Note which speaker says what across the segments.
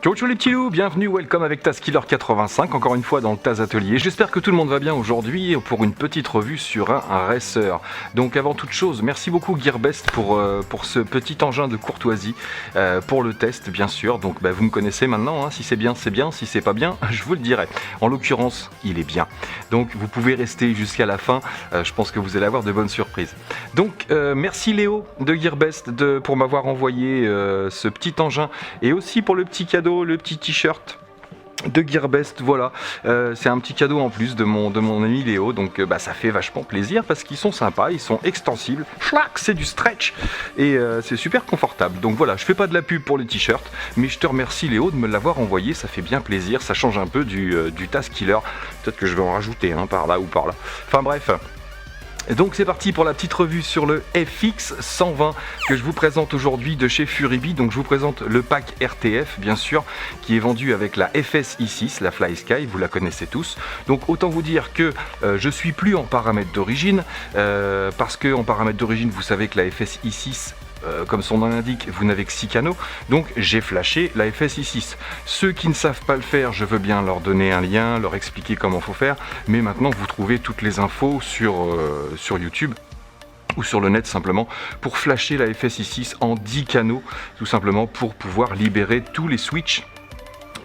Speaker 1: Ciao ciao les petits loups, bienvenue, welcome avec TazKiller85, encore une fois dans le Taz Atelier. J'espère que tout le monde va bien aujourd'hui pour une petite revue sur un racer. Donc avant toute chose, merci beaucoup Gearbest pour ce petit engin de courtoisie, pour le test bien sûr. Donc vous me connaissez maintenant, hein. Si c'est bien, si c'est pas bien, je vous le dirai. En l'occurrence, il est bien. Donc vous pouvez rester jusqu'à la fin, je pense que vous allez avoir de bonnes surprises. Donc merci Léo de Gearbest pour m'avoir envoyé ce petit engin et aussi pour le petit cadeau, le petit t-shirt de Gearbest, voilà, c'est un petit cadeau en plus de mon ami Léo, donc ça fait vachement plaisir parce qu'ils sont sympas, ils sont extensibles, c'est du stretch et c'est super confortable. Donc voilà, je fais pas de la pub pour les t-shirts, mais je te remercie Léo de me l'avoir envoyé, ça fait bien plaisir, ça change un peu du TazKiller, peut-être que je vais en rajouter par là ou par là, enfin bref. Donc c'est parti pour la petite revue sur le FX 120 que je vous présente aujourd'hui de chez Furibi. Donc je vous présente le pack RTF bien sûr, qui est vendu avec la FS i6, la Fly Sky, vous la connaissez tous. Donc autant vous dire que je suis plus en paramètres d'origine, parce que en paramètres d'origine vous savez que la FS i6, comme son nom l'indique, vous n'avez que 6 canaux, donc j'ai flashé la FSi6. Ceux qui ne savent pas le faire, je veux bien leur donner un lien, leur expliquer comment faut faire, mais maintenant vous trouvez toutes les infos sur YouTube ou sur le net simplement pour flasher la FSi6 en 10 canaux, tout simplement pour pouvoir libérer tous les switches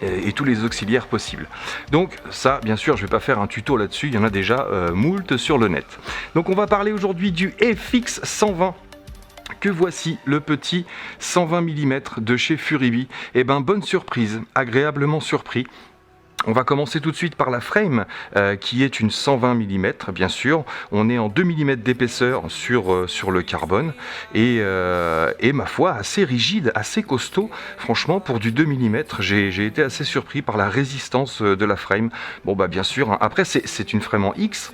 Speaker 1: et tous les auxiliaires possibles. Donc ça, bien sûr, je vais pas faire un tuto là-dessus, il y en a déjà moult sur le net. Donc on va parler aujourd'hui du FX 120. Que voici le petit 120 mm de chez Furibi. Et bonne surprise, agréablement surpris. On va commencer tout de suite par la frame qui est une 120 mm bien sûr. On est en 2 mm d'épaisseur sur le carbone et ma foi assez rigide, assez costaud. Franchement pour du 2 mm j'ai été assez surpris par la résistance de la frame. Bon bien sûr, hein. Après c'est une frame en X.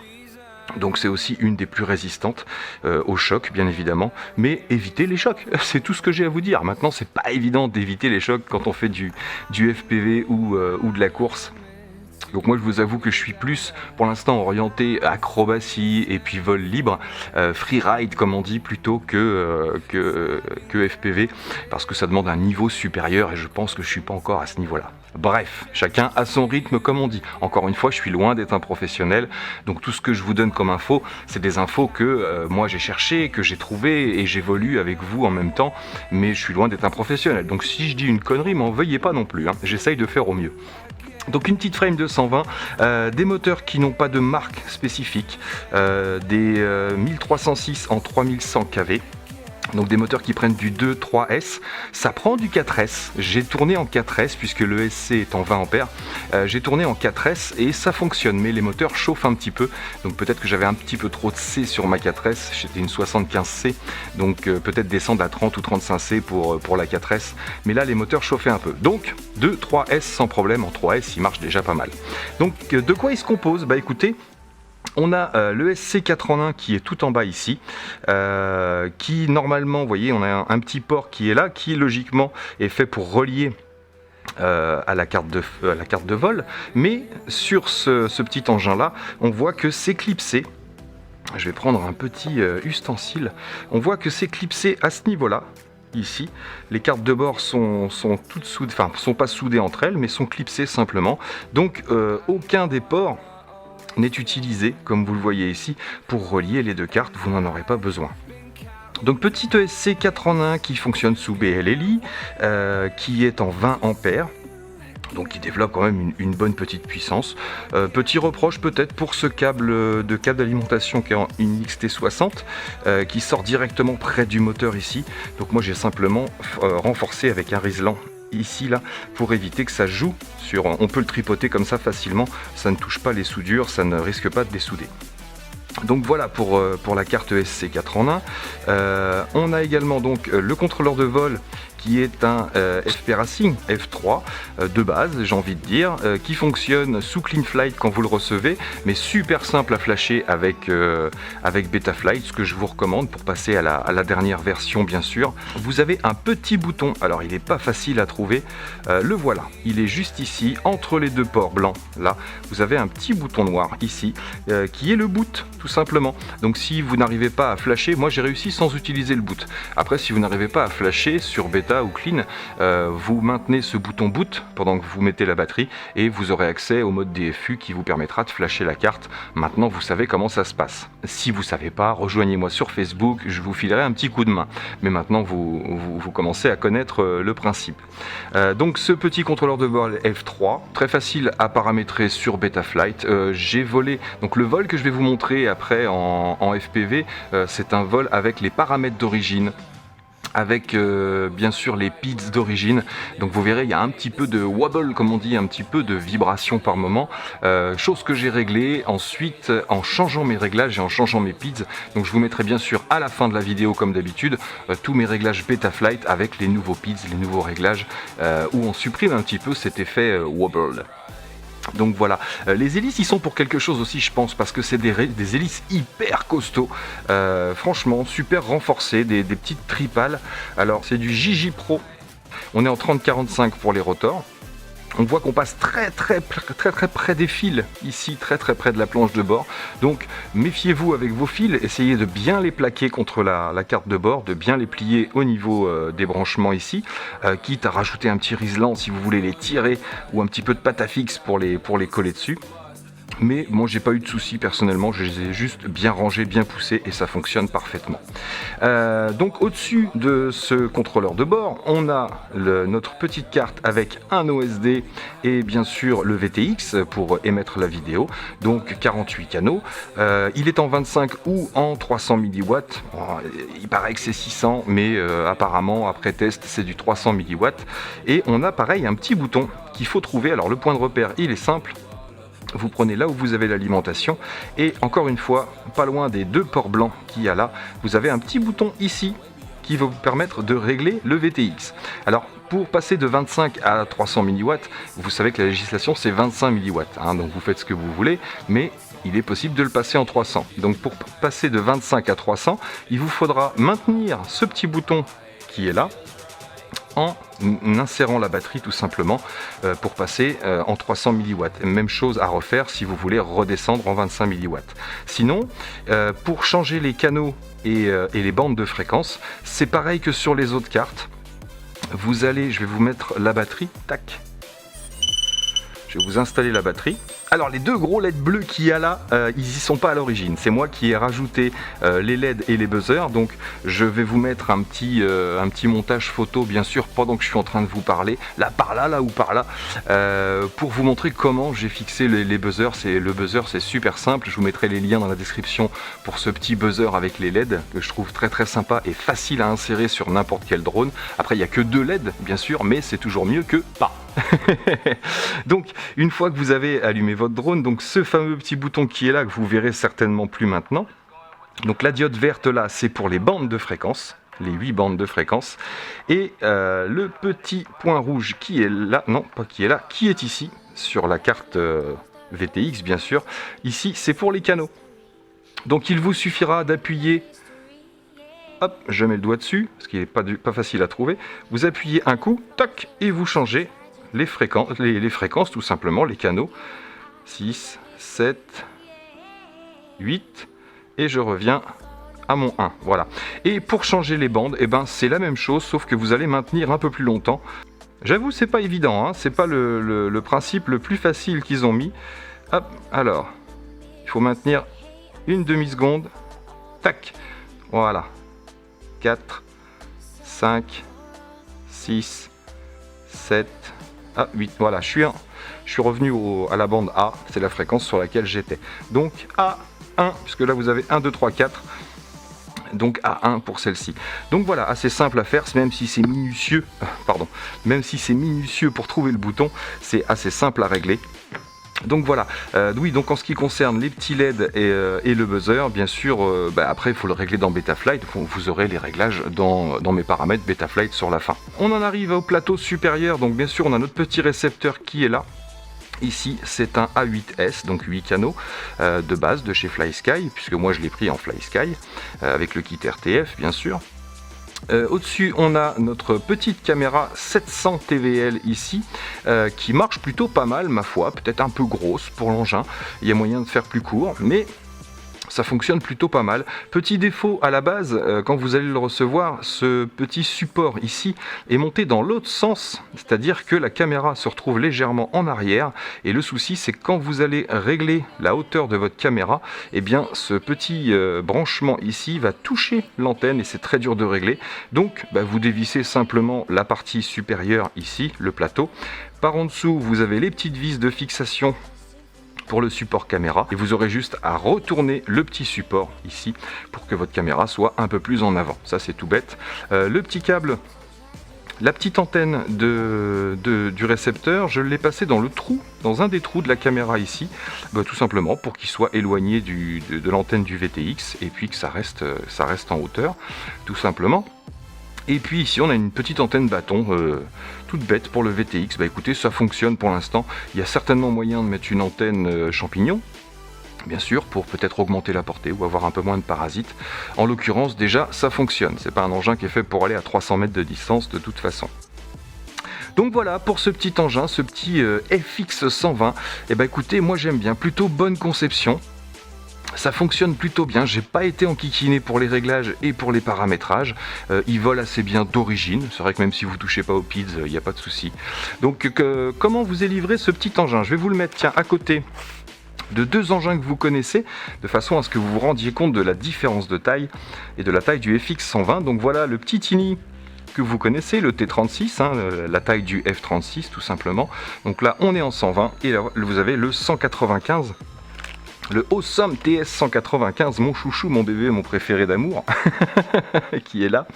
Speaker 1: Donc c'est aussi une des plus résistantes au choc bien évidemment, mais évitez les chocs, c'est tout ce que j'ai à vous dire. Maintenant c'est pas évident d'éviter les chocs quand on fait du FPV ou de la course. Donc moi je vous avoue que je suis plus pour l'instant orienté acrobatie et puis vol libre, freeride comme on dit, plutôt que FPV, parce que ça demande un niveau supérieur et je pense que je suis pas encore à ce niveau là. Bref, chacun a son rythme comme on dit. Encore une fois, je suis loin d'être un professionnel, donc tout ce que je vous donne comme info, c'est des infos que moi j'ai cherché, que j'ai trouvé et j'évolue avec vous en même temps, mais je suis loin d'être un professionnel. Donc si je dis une connerie, m'en veuillez pas non plus, hein. J'essaye de faire au mieux. Donc une petite frame de 120, des moteurs qui n'ont pas de marque spécifique, des 1306 en 3100 kV. Donc des moteurs qui prennent du 2, 3S, ça prend du 4S, j'ai tourné en 4S puisque le SC est en 20 A, j'ai tourné en 4S et ça fonctionne, mais les moteurs chauffent un petit peu, donc peut-être que j'avais un petit peu trop de C sur ma 4S, j'étais une 75C, donc peut-être descendre à 30 ou 35C pour la 4S, mais là les moteurs chauffaient un peu, donc 2, 3S sans problème, en 3S il marche déjà pas mal. Donc de quoi il se compose? Écoutez, on a le SC4 en 1 qui est tout en bas ici, qui normalement, vous voyez, on a un petit port qui est là, qui logiquement est fait pour relier à la carte de vol, mais sur ce petit engin là, on voit que c'est clipsé. Je vais prendre un petit ustensile, on voit que c'est clipsé à ce niveau là. Ici, les cartes de bord sont toutes soudées, enfin sont pas soudées entre elles, mais sont clipsées simplement. Donc aucun des ports n'est utilisé, comme vous le voyez ici, pour relier les deux cartes, vous n'en aurez pas besoin. Donc petit ESC 4 en 1 qui fonctionne sous BLLI, qui est en 20 ampères. Donc qui développe quand même une bonne petite puissance. Petit reproche peut-être pour ce câble d'alimentation qui est en une XT60, qui sort directement près du moteur ici. Donc moi j'ai simplement renforcé avec un riselant ici là pour éviter que ça joue sur, on peut le tripoter comme ça facilement, ça ne touche pas les soudures, ça ne risque pas de dessouder. Donc voilà pour la carte SC4 en 1. On a également donc le contrôleur de vol qui est un FP Racing F3 de base, j'ai envie de dire, qui fonctionne sous Clean Flight quand vous le recevez, mais super simple à flasher avec Betaflight, ce que je vous recommande pour passer à la dernière version bien sûr. Vous avez un petit bouton, alors il n'est pas facile à trouver, le voilà, il est juste ici, entre les deux ports blancs, là, vous avez un petit bouton noir ici, qui est le boot, tout simplement. Donc si vous n'arrivez pas à flasher, moi j'ai réussi sans utiliser le boot. Après si vous n'arrivez pas à flasher sur Beta, bêta ou clean, vous maintenez ce bouton boot pendant que vous mettez la batterie et vous aurez accès au mode DFU qui vous permettra de flasher la carte. Maintenant vous savez comment ça se passe. Si vous ne savez pas, rejoignez-moi sur Facebook, je vous filerai un petit coup de main. Mais maintenant vous commencez à connaître le principe. Donc ce petit contrôleur de vol F3, très facile à paramétrer sur Betaflight. J'ai volé, donc le vol que je vais vous montrer après en FPV, c'est un vol avec les paramètres d'origine, avec bien sûr les PIDs d'origine. Donc vous verrez, il y a un petit peu de wobble, comme on dit, un petit peu de vibration par moment, chose que j'ai réglée ensuite en changeant mes réglages et en changeant mes PIDs. Donc je vous mettrai bien sûr à la fin de la vidéo, comme d'habitude, tous mes réglages Betaflight avec les nouveaux PIDs, les nouveaux réglages, où on supprime un petit peu cet effet wobble. Donc voilà, les hélices ils sont pour quelque chose aussi, je pense, parce que c'est des hélices hyper costauds, franchement super renforcées, des petites tripales. Alors c'est du JJ Pro, on est en 30-45 pour les rotors. On voit qu'on passe très près des fils, ici très près de la planche de bord. Donc méfiez-vous avec vos fils, essayez de bien les plaquer contre la carte de bord, de bien les plier au niveau des branchements ici, quitte à rajouter un petit riselant si vous voulez les tirer, ou un petit peu de pâte à fixe pour les coller dessus. Mais moi j'ai pas eu de soucis personnellement, je les ai juste bien rangés, bien poussés et ça fonctionne parfaitement. Donc au-dessus de ce contrôleur de bord, on a notre petite carte avec un OSD et bien sûr le VTX pour émettre la vidéo, donc 48 canaux. Il est en 25 ou en 300 mW, il paraît que c'est 600 mais apparemment après test c'est du 300 mW. Et on a pareil un petit bouton qu'il faut trouver. Alors le point de repère il est simple. Vous prenez là où vous avez l'alimentation et encore une fois, pas loin des deux ports blancs qu'il y a là, vous avez un petit bouton ici qui va vous permettre de régler le VTX. Alors pour passer de 25 à 300 mW, vous savez que la législation c'est 25 mW, hein, donc vous faites ce que vous voulez, mais il est possible de le passer en 300. Donc pour passer de 25 à 300, il vous faudra maintenir ce petit bouton qui est là, en insérant la batterie tout simplement pour passer en 300 mW. Même chose à refaire si vous voulez redescendre en 25 mW. Sinon, pour changer les canaux et les bandes de fréquence, c'est pareil que sur les autres cartes. Vous allez, je vais vous mettre la batterie, tac. Je vais vous installer la batterie. Alors les deux gros LED bleus qu'il y a là, ils y sont pas à l'origine. C'est moi qui ai rajouté les LED et les buzzers. Donc je vais vous mettre un petit montage photo bien sûr pendant que je suis en train de vous parler, là par là, là ou par là, pour vous montrer comment j'ai fixé les buzzers. Le buzzer c'est super simple. Je vous mettrai les liens dans la description pour ce petit buzzer avec les LED que je trouve très sympa et facile à insérer sur n'importe quel drone. Après il n'y a que deux LED bien sûr, mais c'est toujours mieux que pas. Donc une fois que vous avez allumé votre drone, donc ce fameux petit bouton qui est là que vous verrez certainement plus maintenant, donc la diode verte là c'est pour les bandes de fréquence, les 8 bandes de fréquence, et le petit point rouge qui est là, non pas qui est là, qui est ici sur la carte VTX bien sûr, ici c'est pour les canaux. Donc il vous suffira d'appuyer, hop, je mets le doigt dessus parce qu'il n'est pas facile à trouver, vous appuyez un coup, tac, et vous changez les fréquences tout simplement, les canaux 6, 7, 8 et je reviens à mon 1, voilà. Et pour changer les bandes, eh ben, c'est la même chose sauf que vous allez maintenir un peu plus longtemps. J'avoue c'est pas évident, hein, c'est pas le principe le plus facile qu'ils ont mis. Hop, alors il faut maintenir une demi-seconde, tac, voilà, 4, 5, 6, 7, 8, voilà, je suis revenu à la bande A, c'est la fréquence sur laquelle j'étais. Donc A1, puisque là vous avez 1, 2, 3, 4, donc A1 pour celle-ci. Donc voilà, assez simple à faire, même si c'est minutieux, même si c'est minutieux pour trouver le bouton, c'est assez simple à régler. Donc voilà, oui, donc en ce qui concerne les petits LED et le buzzer, bien sûr, après il faut le régler dans Betaflight, vous aurez les réglages dans mes paramètres Betaflight sur la fin. On en arrive au plateau supérieur, donc bien sûr on a notre petit récepteur qui est là. Ici c'est un A8S, donc 8 canaux de base de chez FlySky, puisque moi je l'ai pris en FlySky, avec le kit RTF bien sûr. Au-dessus on a notre petite caméra 700 TVL ici qui marche plutôt pas mal ma foi, peut-être un peu grosse pour l'engin, il y a moyen de faire plus court, mais ça fonctionne plutôt pas mal. Petit défaut à la base, quand vous allez le recevoir, ce petit support ici est monté dans l'autre sens, c'est-à-dire que la caméra se retrouve légèrement en arrière, et le souci c'est que quand vous allez régler la hauteur de votre caméra, eh bien ce petit branchement ici va toucher l'antenne et c'est très dur de régler. Donc vous dévissez simplement la partie supérieure ici, le plateau. Par en dessous, vous avez les petites vis de fixation pour le support caméra et vous aurez juste à retourner le petit support ici pour que votre caméra soit un peu plus en avant. Ça c'est tout bête. Le petit câble, la petite antenne du récepteur, je l'ai passé dans un des trous de la caméra ici, tout simplement pour qu'il soit éloigné de l'antenne du VTX et puis que ça reste en hauteur, tout simplement. Et puis ici on a une petite antenne bâton toute bête pour le VTX. Écoutez, ça fonctionne pour l'instant. Il y a certainement moyen de mettre une antenne champignon, bien sûr, pour peut-être augmenter la portée ou avoir un peu moins de parasites. En l'occurrence, déjà ça fonctionne. C'est pas un engin qui est fait pour aller à 300 mètres de distance de toute façon. Donc voilà pour ce petit engin, ce petit FX120. Écoutez, moi j'aime bien, plutôt bonne conception. Ça fonctionne plutôt bien, j'ai pas été enquiquiné pour les réglages et pour les paramétrages. Il vole assez bien d'origine, c'est vrai que même si vous touchez pas aux PIDs, il n'y a pas de souci. Donc comment vous est livré ce petit engin? Je vais vous le mettre à côté de deux engins que vous connaissez, de façon à ce que vous vous rendiez compte de la différence de taille et de la taille du FX120. Donc voilà le petit Tiny que vous connaissez, le T36, la taille du F36 tout simplement. Donc là on est en 120 et là vous avez le 195. Le Awesome TS 195, mon chouchou, mon bébé, mon préféré d'amour, qui est là.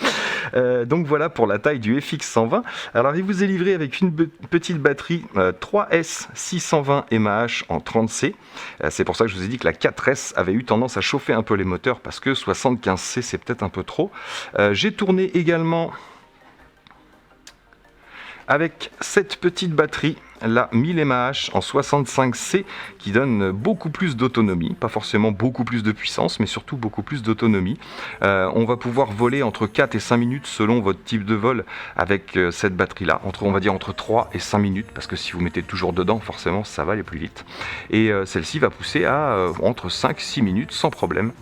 Speaker 1: Donc voilà pour la taille du FX120. Alors il vous est livré avec une petite batterie 3S 620 mAh en 30C. C'est pour ça que je vous ai dit que la 4S avait eu tendance à chauffer un peu les moteurs parce que 75C c'est peut-être un peu trop. J'ai tourné également avec cette petite batterie, la 1000 mAh en 65C, qui donne beaucoup plus d'autonomie, pas forcément beaucoup plus de puissance, mais surtout beaucoup plus d'autonomie. On va pouvoir voler entre 4 et 5 minutes selon votre type de vol avec cette batterie-là, on va dire entre 3 et 5 minutes, parce que si vous mettez toujours dedans, forcément ça va aller plus vite. Et celle-ci va pousser à entre 5 et 6 minutes sans problème.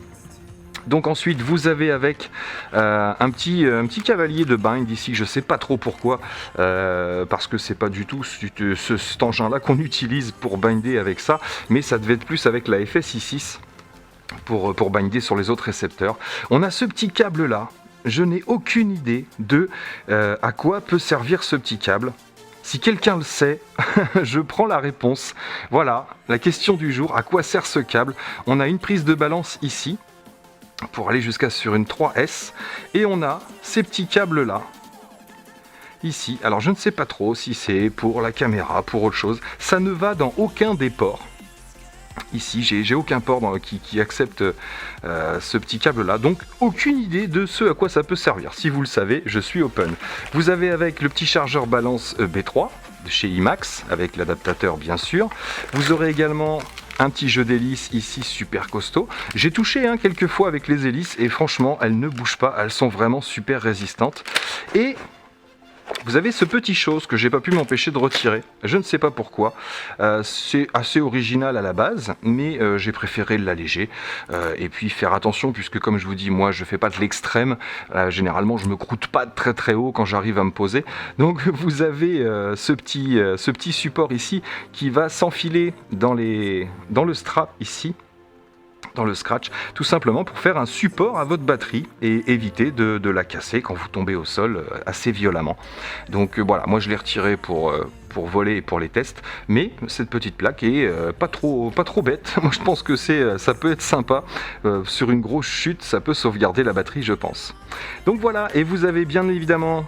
Speaker 1: Donc ensuite vous avez avec un petit cavalier de bind ici, je sais pas trop pourquoi, parce que c'est pas du tout cet engin là qu'on utilise pour binder avec ça, mais ça devait être plus avec la FSI6 pour binder sur les autres récepteurs. On a ce petit câble là, je n'ai aucune idée de à quoi peut servir ce petit câble. Si quelqu'un le sait, je prends la réponse. Voilà, la question du jour, à quoi sert ce câble? On a une prise de balance ici, pour aller jusqu'à sur une 3S, et on a ces petits câbles là ici. Alors je ne sais pas trop si c'est pour la caméra, pour autre chose, ça ne va dans aucun des ports. Ici j'ai aucun port qui accepte ce petit câble là, donc aucune idée de ce à quoi ça peut servir. Si vous le savez, je suis open. Vous avez avec le petit chargeur balance B3 de chez IMAX avec l'adaptateur bien sûr. Vous aurez également un petit jeu d'hélices ici super costaud. J'ai touché quelques fois avec les hélices et franchement elles ne bougent pas, elles sont vraiment super résistantes. Et vous avez ce petit chose que j'ai pas pu m'empêcher de retirer, je ne sais pas pourquoi. C'est assez original à la base, mais j'ai préféré l'alléger et puis faire attention, puisque comme je vous dis, moi je fais pas de l'extrême, généralement je me croûte pas de très très haut quand j'arrive à me poser. Donc vous avez ce petit support ici qui va s'enfiler dans le strap ici, dans le scratch, tout simplement pour faire un support à votre batterie et éviter de la casser quand vous tombez au sol assez violemment. Donc voilà, moi je l'ai retiré pour voler et pour les tests, mais cette petite plaque est pas trop bête. Moi je pense que ça peut être sympa sur une grosse chute, ça peut sauvegarder la batterie, je pense. Donc voilà, et vous avez bien évidemment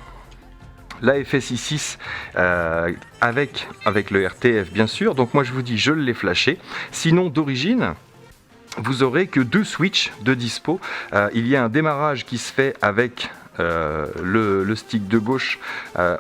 Speaker 1: la FSI6 avec le RTF bien sûr. Donc moi je vous dis, je l'ai flashé. Sinon d'origine, vous aurez que 2 switches de dispo. Il y a un démarrage qui se fait avec le stick de gauche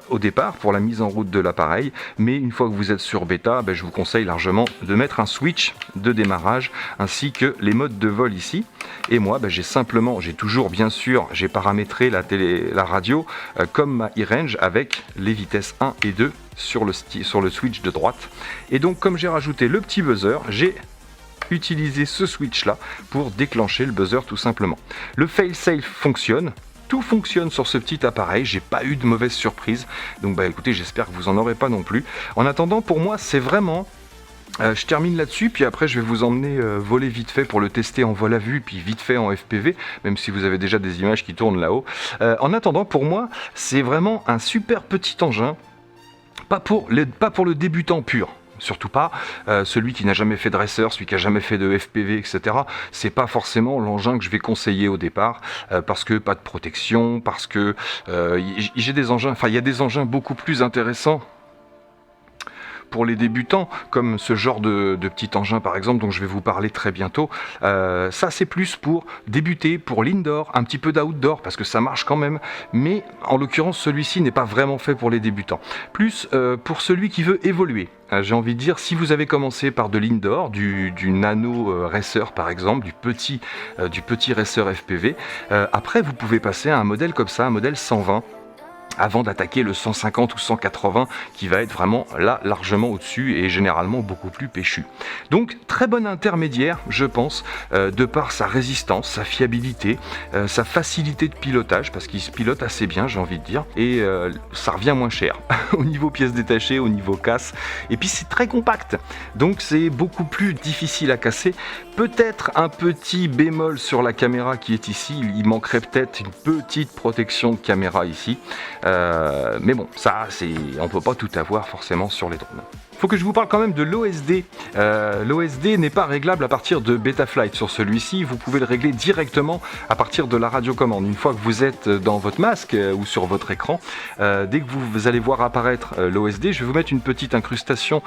Speaker 1: au départ pour la mise en route de l'appareil, mais une fois que vous êtes sur bêta, je vous conseille largement de mettre un switch de démarrage ainsi que les modes de vol ici. Et moi j'ai toujours bien sûr j'ai paramétré la radio comme ma e-range avec les vitesses 1 et 2 sur le switch de droite. Et donc comme j'ai rajouté le petit buzzer, j'ai utilisez ce switch là pour déclencher le buzzer tout simplement. Le fail-safe fonctionne. Tout fonctionne sur ce petit appareil, j'ai pas eu de mauvaise surprise, donc écoutez, j'espère que vous en aurez pas non plus. En attendant, pour moi, c'est vraiment... je termine là-dessus, puis après je vais vous emmener voler vite fait pour le tester en vol à vue, puis vite fait en FPV, même si vous avez déjà des images qui tournent là-haut. En attendant, pour moi, c'est vraiment un super petit engin, pas pour le débutant pur. Surtout pas celui qui n'a jamais fait de racer, celui qui n'a jamais fait de FPV, etc. C'est pas forcément l'engin que je vais conseiller au départ, parce que pas de protection, parce que j'ai des engins, il y a des engins beaucoup plus intéressants pour les débutants, comme ce genre de petit engin par exemple dont je vais vous parler très bientôt. Ça c'est plus pour débuter, pour l'indoor, un petit peu d'outdoor parce que ça marche quand même, mais en l'occurrence celui-ci n'est pas vraiment fait pour les débutants. Plus pour celui qui veut évoluer. J'ai envie de dire, si vous avez commencé par de l'indoor, du nano racer par exemple, du petit racer FPV, après vous pouvez passer à un modèle comme ça, un modèle 120, avant d'attaquer le 150 ou 180 qui va être vraiment là largement au-dessus et généralement beaucoup plus péchu. Donc très bon intermédiaire je pense, de par sa résistance, sa fiabilité, sa facilité de pilotage parce qu'il se pilote assez bien j'ai envie de dire, et ça revient moins cher au niveau pièces détachées, au niveau casse, et puis c'est très compact donc c'est beaucoup plus difficile à casser. Peut-être un petit bémol sur la caméra qui est ici, il manquerait peut-être une petite protection de caméra ici. Mais bon, ça, on peut pas tout avoir forcément sur les drones. Il faut que je vous parle quand même de l'OSD. L'OSD n'est pas réglable à partir de Betaflight sur celui-ci. Vous pouvez le régler directement à partir de la radiocommande. Une fois que vous êtes dans votre masque ou sur votre écran, dès que vous allez voir apparaître l'OSD, je vais vous mettre une petite incrustation.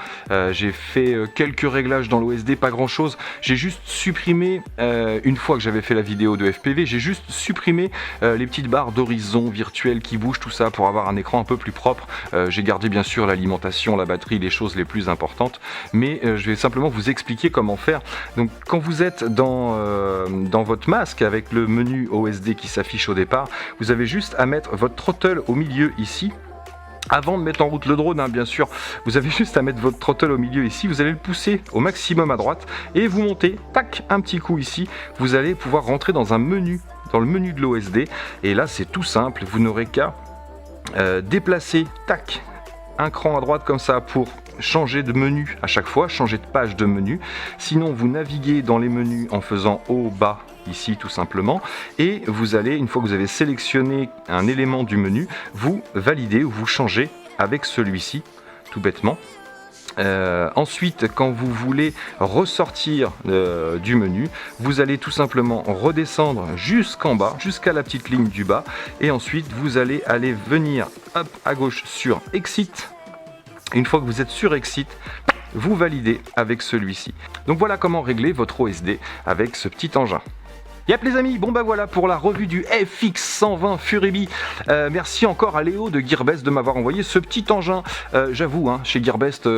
Speaker 1: J'ai fait quelques réglages dans l'OSD, pas grand-chose. J'ai juste supprimé, une fois que j'avais fait la vidéo de FPV, j'ai juste supprimé les petites barres d'horizon virtuelles qui bougent, tout ça, pour avoir un écran un peu plus propre. J'ai gardé bien sûr l'alimentation, la batterie, les choses les plus importantes, mais je vais simplement vous expliquer comment faire. Donc quand vous êtes dans votre masque avec le menu OSD qui s'affiche au départ, vous avez juste à mettre votre throttle au milieu ici. Avant de mettre en route le drone, bien sûr, vous avez juste à mettre votre throttle au milieu ici, vous allez le pousser au maximum à droite et vous montez, tac, un petit coup ici, vous allez pouvoir rentrer dans un menu, dans le menu de l'OSD, et là c'est tout simple, vous n'aurez qu'à déplacer, tac, un cran à droite comme ça pour changer de menu à chaque fois, changer de page de menu. Sinon vous naviguez dans les menus en faisant haut, bas, ici tout simplement, et vous allez, une fois que vous avez sélectionné un élément du menu, vous validez ou vous changez avec celui-ci, tout bêtement. Ensuite, quand vous voulez ressortir du menu, vous allez tout simplement redescendre jusqu'en bas, jusqu'à la petite ligne du bas, et ensuite vous allez venir hop, à gauche sur Exit. Une fois que vous êtes sur Exit, vous validez avec celui-ci. Donc voilà comment régler votre OSD avec ce petit engin. Yep les amis, bon voilà pour la revue du FX120 Furibi. Merci encore à Léo de Gearbest de m'avoir envoyé ce petit engin. J'avoue, chez Gearbest,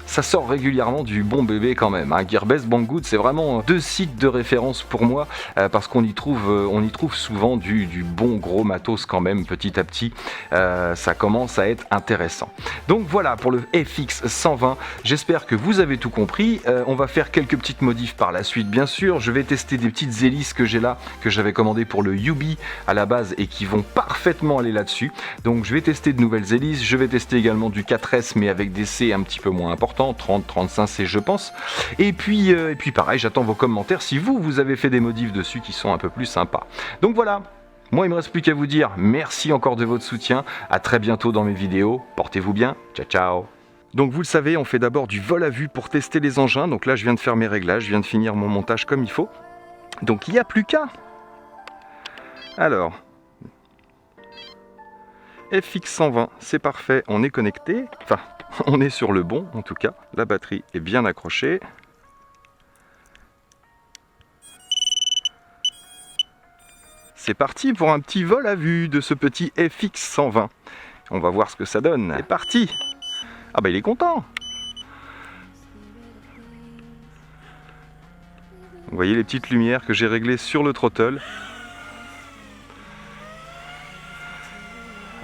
Speaker 1: ça sort régulièrement du bon bébé quand même. Gearbest, Banggood, c'est vraiment deux sites de référence pour moi parce qu'on y trouve souvent du bon gros matos quand même petit à petit. Ça commence à être intéressant. Donc voilà pour le FX120. J'espère que vous avez tout compris. On va faire quelques petites modifs par la suite bien sûr. Je vais tester des petites hélices que j'ai là, que j'avais commandé pour le Yubi à la base et qui vont parfaitement aller là-dessus. Donc je vais tester de nouvelles hélices. Je vais tester également du 4S mais avec des C un petit peu moins importants, 30-35 C je pense. Et puis pareil, j'attends vos commentaires si vous avez fait des modifs dessus qui sont un peu plus sympas. Donc voilà. Moi, il me reste plus qu'à vous dire merci encore de votre soutien. À très bientôt dans mes vidéos. Portez-vous bien. Ciao, ciao. Donc vous le savez, on fait d'abord du vol à vue pour tester les engins. Donc là, je viens de faire mes réglages, je viens de finir mon montage comme il faut. Donc il n'y a plus qu'à. Alors, FX120, c'est parfait, on est connecté. Enfin, on est sur le bon en tout cas. La batterie est bien accrochée. C'est parti pour un petit vol à vue de ce petit FX120. On va voir ce que ça donne. C'est parti. Ah bah il est content. Vous voyez les petites lumières que j'ai réglées sur le throttle.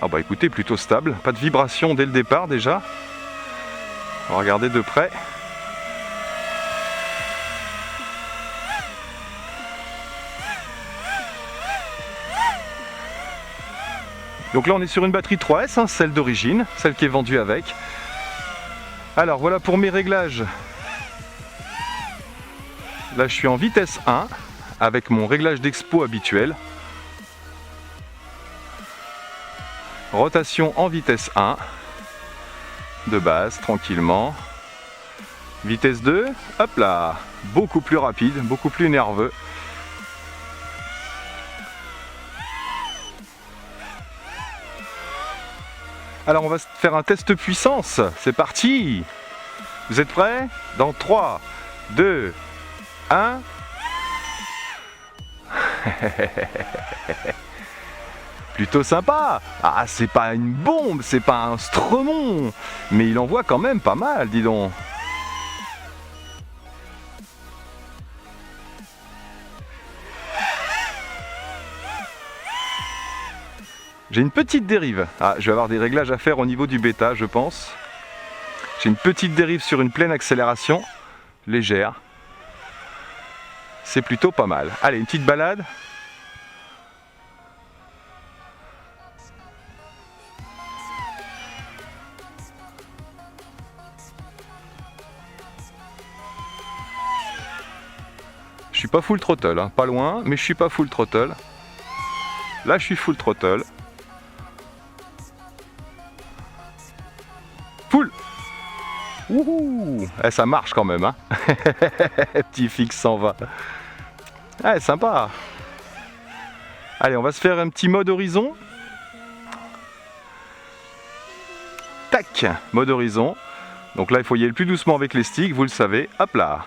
Speaker 1: Ah bah écoutez, plutôt stable. Pas de vibration dès le départ déjà. On va regarder de près. Donc là on est sur une batterie 3S, hein, celle d'origine, celle qui est vendue avec. Alors voilà pour mes réglages. Là je suis en vitesse 1 avec mon réglage d'expo habituel. Rotation en vitesse 1 de base, tranquillement. Vitesse 2, hop là, beaucoup plus rapide, beaucoup plus nerveux. Alors on va faire un test puissance, c'est parti. Vous êtes prêts? Dans 3, 2, 1. Plutôt sympa. Ah, c'est pas une bombe, c'est pas un Stremon, mais il envoie quand même pas mal, dis donc. J'ai une petite dérive. Ah, je vais avoir des réglages à faire au niveau du bêta, je pense. J'ai une petite dérive sur une pleine accélération, légère. C'est plutôt pas mal. Allez, une petite balade. Je suis pas full throttle, hein. Pas loin, mais je suis pas full throttle. Là, je suis full throttle. Full. Wouhou. Eh, ça marche quand même, hein. Petit fixe 120. Ah, sympa. Allez, on va se faire un petit mode horizon. Tac, mode horizon. Donc là, il faut y aller le plus doucement avec les sticks, vous le savez. Hop là.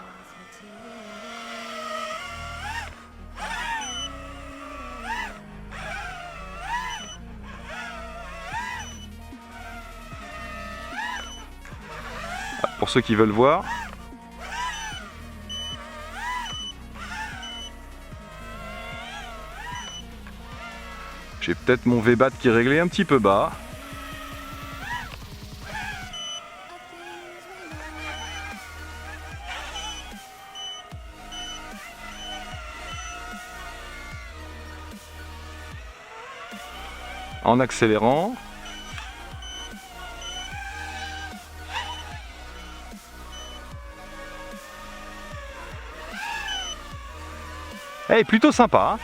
Speaker 1: Pour ceux qui veulent voir. J'ai peut-être mon V-BAT qui est réglé un petit peu bas. En accélérant. Eh, plutôt sympa. Hein.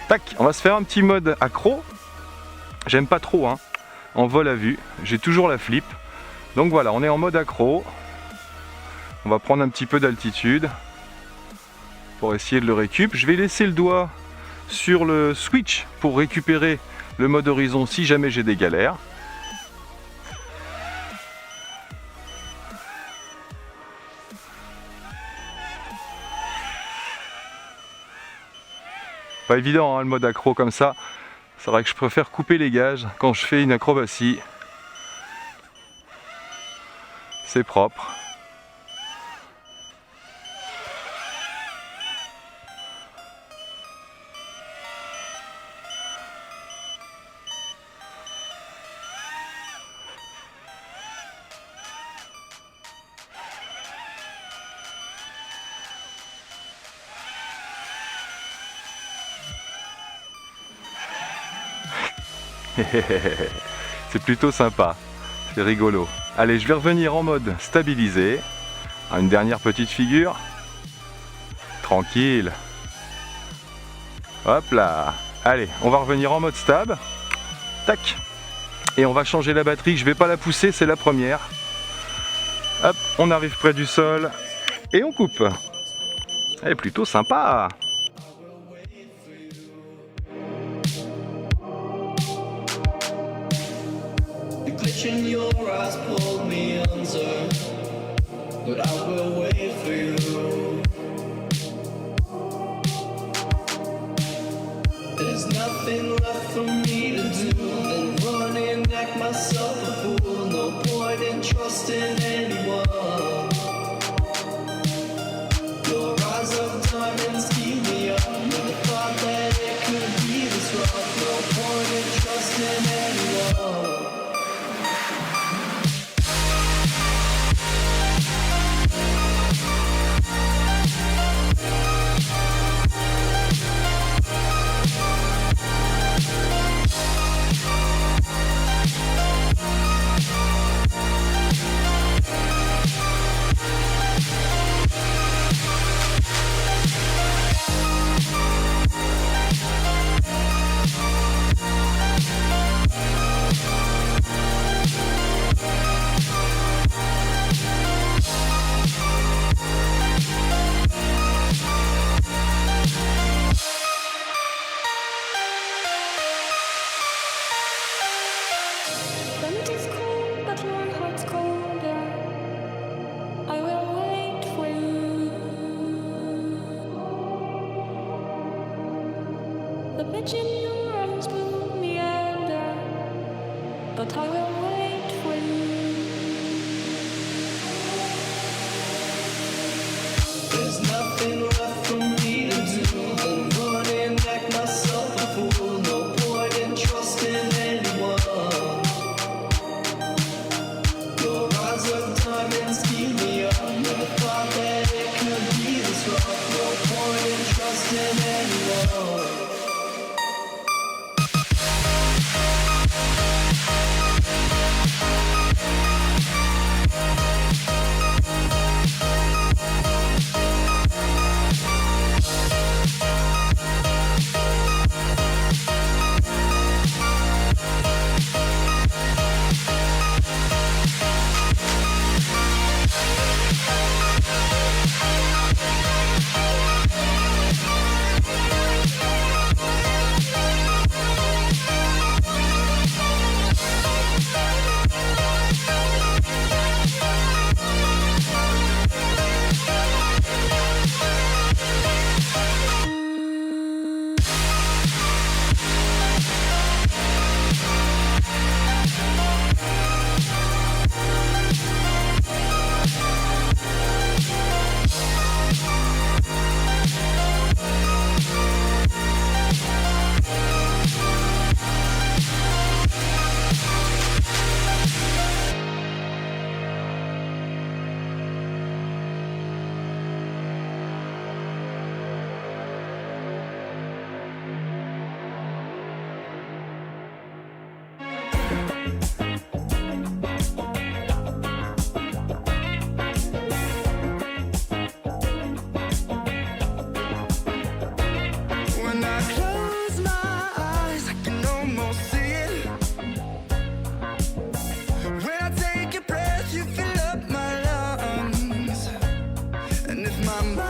Speaker 1: Tac, on va se faire un petit mode accro. J'aime pas trop, hein. En vol à vue, j'ai toujours la flip. Donc voilà, on est en mode accro. On va prendre un petit peu d'altitude pour essayer de le récup. Je vais laisser le doigt sur le switch pour récupérer le mode horizon si jamais j'ai des galères. Pas évident, hein, le mode accro comme ça. C'est vrai que je préfère couper les gages quand je fais une acrobatie. C'est propre. C'est plutôt sympa, c'est rigolo. Allez, je vais revenir en mode stabilisé. Une dernière petite figure. Tranquille. Hop là. Allez, on va revenir en mode stab. Tac. Et on va changer la batterie. Je vais pas la pousser, c'est la première. Hop, on arrive près du sol. Et on coupe. Elle est plutôt sympa.
Speaker 2: In your eyes pulled me under, but I will wait for you. There's nothing left for me to do than run and act myself a fool. No point in trusting anyone. Your eyes of diamonds keep me up with the thought that it could be this rough. No point in trusting anyone.
Speaker 3: The pitch in your eyes will meander, but I will wait for you.
Speaker 2: There's nothing left for me to do than run and act myself a fool. No point in trusting anyone. Your eyes of diamonds keep me up. Never thought that it could be this rough. No point in trusting anyone.
Speaker 4: When I close my eyes, I can almost see it. When I take a breath, you fill up my lungs. And if my mind